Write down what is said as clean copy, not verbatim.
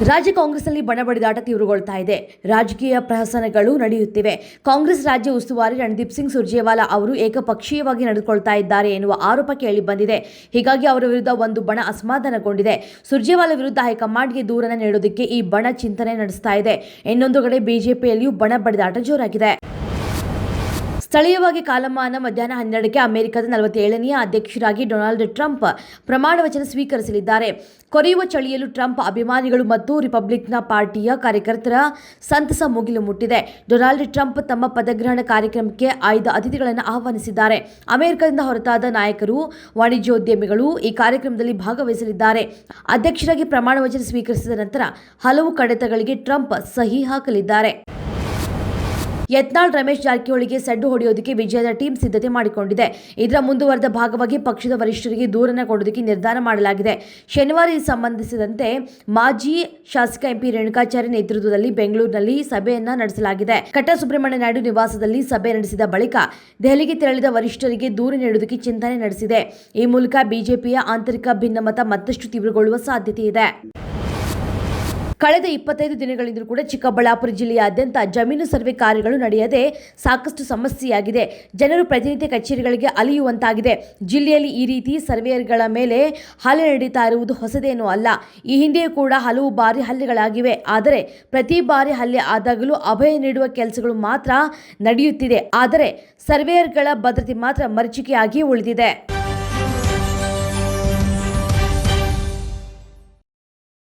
ರಾಜ್ಯ ಕಾಂಗ್ರೆಸ್ನಲ್ಲಿ ಬಣ ಬಡಿದಾಟ ತೀವ್ರಗೊಳ್ತಾ ಇದೆ. ರಾಜಕೀಯ ಪ್ರಹಸನಗಳು ನಡೆಯುತ್ತಿವೆ. ಕಾಂಗ್ರೆಸ್ ರಾಜ್ಯ ಉಸ್ತುವಾರಿ ರಣದೀಪ್ ಸಿಂಗ್ ಸುರ್ಜೇವಾಲಾ ಅವರು ಏಕಪಕ್ಷೀಯವಾಗಿ ನಡೆದುಕೊಳ್ತಾ ಇದ್ದಾರೆ ಎನ್ನುವ ಆರೋಪ ಕೇಳಿ ಬಂದಿದೆ. ಹೀಗಾಗಿ ಅವರ ವಿರುದ್ಧ ಒಂದು ಬಣ ಅಸಮಾಧಾನಗೊಂಡಿದೆ. ಸುರ್ಜೇವಾಲಾ ವಿರುದ್ಧ ಹೈಕಮಾಂಡ್ಗೆ ದೂರನ್ನು ನೀಡೋದಕ್ಕೆ ಈ ಬಣ ಚಿಂತನೆ ನಡೆಸ್ತಾ ಇದೆ. ಇನ್ನೊಂದು ಕಡೆ ಬಿಜೆಪಿಯಲ್ಲಿಯೂ ಬಣ ಬಡಿದಾಟ ಜೋರಾಗಿದೆ. ಸ್ಥಳೀಯವಾಗಿ ಕಾಲಮಾನ ಮಧ್ಯಾಹ್ನ 12ಕ್ಕೆ ಅಮೆರಿಕದ 47ನೇ ಅಧ್ಯಕ್ಷರಾಗಿ ಡೊನಾಲ್ಡ್ ಟ್ರಂಪ್ ಪ್ರಮಾಣ ವಚನ ಸ್ವೀಕರಿಸಲಿದ್ದಾರೆ. ಕೊರೆಯುವ ಚಳಿಯಲ್ಲೂ ಟ್ರಂಪ್ ಅಭಿಮಾನಿಗಳು ಮತ್ತು ರಿಪಬ್ಲಿಕ್ನ ಪಾರ್ಟಿಯ ಕಾರ್ಯಕರ್ತರ ಸಂತಸ ಮುಗಿಲು ಮುಟ್ಟಿದೆ. ಡೊನಾಲ್ಡ್ ಟ್ರಂಪ್ ತಮ್ಮ ಪದಗ್ರಹಣ ಕಾರ್ಯಕ್ರಮಕ್ಕೆ ಆಯ್ದ ಅತಿಥಿಗಳನ್ನು ಆಹ್ವಾನಿಸಿದ್ದಾರೆ. ಅಮೆರಿಕದಿಂದ ಹೊರತಾದ ನಾಯಕರು, ವಾಣಿಜ್ಯೋದ್ಯಮಿಗಳು ಈ ಕಾರ್ಯಕ್ರಮದಲ್ಲಿ ಭಾಗವಹಿಸಲಿದ್ದಾರೆ. ಅಧ್ಯಕ್ಷರಾಗಿ ಪ್ರಮಾಣ ವಚನ ಸ್ವೀಕರಿಸಿದ ನಂತರ ಹಲವು ಕಡತಗಳಿಗೆ ಟ್ರಂಪ್ ಸಹಿ ಹಾಕಲಿದ್ದಾರೆ. ಯತ್ನಾಳ್ ರಮೇಶ್ ಜಾರಕಿಹೊಳಿಗೆ ಸಡ್ಡು ಹೊಡೆಯೋದಕ್ಕೆ ವಿಜಯದ ಟೀಮ್ ಸಿದ್ಧತೆ ಮಾಡಿಕೊಂಡಿದೆ. ಇದರ ಮುಂದುವರೆದ ಭಾಗವಾಗಿ ಪಕ್ಷದ ವರಿಷ್ಠರಿಗೆ ದೂರನ್ನು ಕೊಡೋದಕ್ಕೆ ನಿರ್ಧಾರ ಮಾಡಲಾಗಿದೆ. ಶನಿವಾರ ಈ ಸಂಬಂಧಿಸಿದಂತೆ ಮಾಜಿ ಶಾಸಕ ಎಂಪಿ ರೇಣುಕಾಚಾರ್ಯ ನೇತೃತ್ವದಲ್ಲಿ ಬೆಂಗಳೂರಿನಲ್ಲಿ ಸಭೆಯನ್ನ ನಡೆಸಲಾಗಿದೆ. ಕಟ್ಟಾ ಸುಬ್ರಹ್ಮಣ್ಯ ನಾಯ್ಡು ನಿವಾಸದಲ್ಲಿ ಸಭೆ ನಡೆಸಿದ ಬಳಿಕ ದೆಹಲಿಗೆ ತೆರಳಿದ ವರಿಷ್ಠರಿಗೆ ದೂರು ನೀಡುವುದಕ್ಕೆ ಚಿಂತನೆ ನಡೆಸಿದೆ. ಈ ಮೂಲಕ ಬಿಜೆಪಿಯ ಆಂತರಿಕ ಭಿನ್ನಮತ ಮತ್ತಷ್ಟು ತೀವ್ರಗೊಳ್ಳುವ ಸಾಧ್ಯತೆ ಇದೆ. ಕಳೆದ 25 ದಿನಗಳಿಂದಲೂ ಕೂಡ ಚಿಕ್ಕಬಳ್ಳಾಪುರ ಜಿಲ್ಲೆಯಾದ್ಯಂತ ಜಮೀನು ಸರ್ವೆ ಕಾರ್ಯಗಳು ನಡೆಯದೆ ಸಾಕಷ್ಟು ಸಮಸ್ಯೆಯಾಗಿದೆ. ಜನರು ಪ್ರತಿನಿತ್ಯ ಕಚೇರಿಗಳಿಗೆ ಅಲೆಯುವಂತಾಗಿದೆ. ಜಿಲ್ಲೆಯಲ್ಲಿ ಈ ರೀತಿ ಸರ್ವೇಯರ್ಗಳ ಮೇಲೆ ಹಲ್ಲೆ ನಡೀತಾ ಇರುವುದು ಹೊಸದೇನೂ ಅಲ್ಲ. ಈ ಹಿಂದೆಯೂ ಕೂಡ ಹಲವು ಬಾರಿ ಹಲ್ಲೆಗಳಾಗಿವೆ. ಆದರೆ ಪ್ರತಿ ಬಾರಿ ಹಲ್ಲೆ ಆದಾಗಲೂ ಅಭಯ ನೀಡುವ ಕೆಲಸಗಳು ಮಾತ್ರ ನಡೆಯುತ್ತಿದೆ. ಆದರೆ ಸರ್ವೇಯರ್ಗಳ ಭದ್ರತೆ ಮಾತ್ರ ಮರೀಚಿಕೆಯಾಗಿ ಉಳಿದಿದೆ.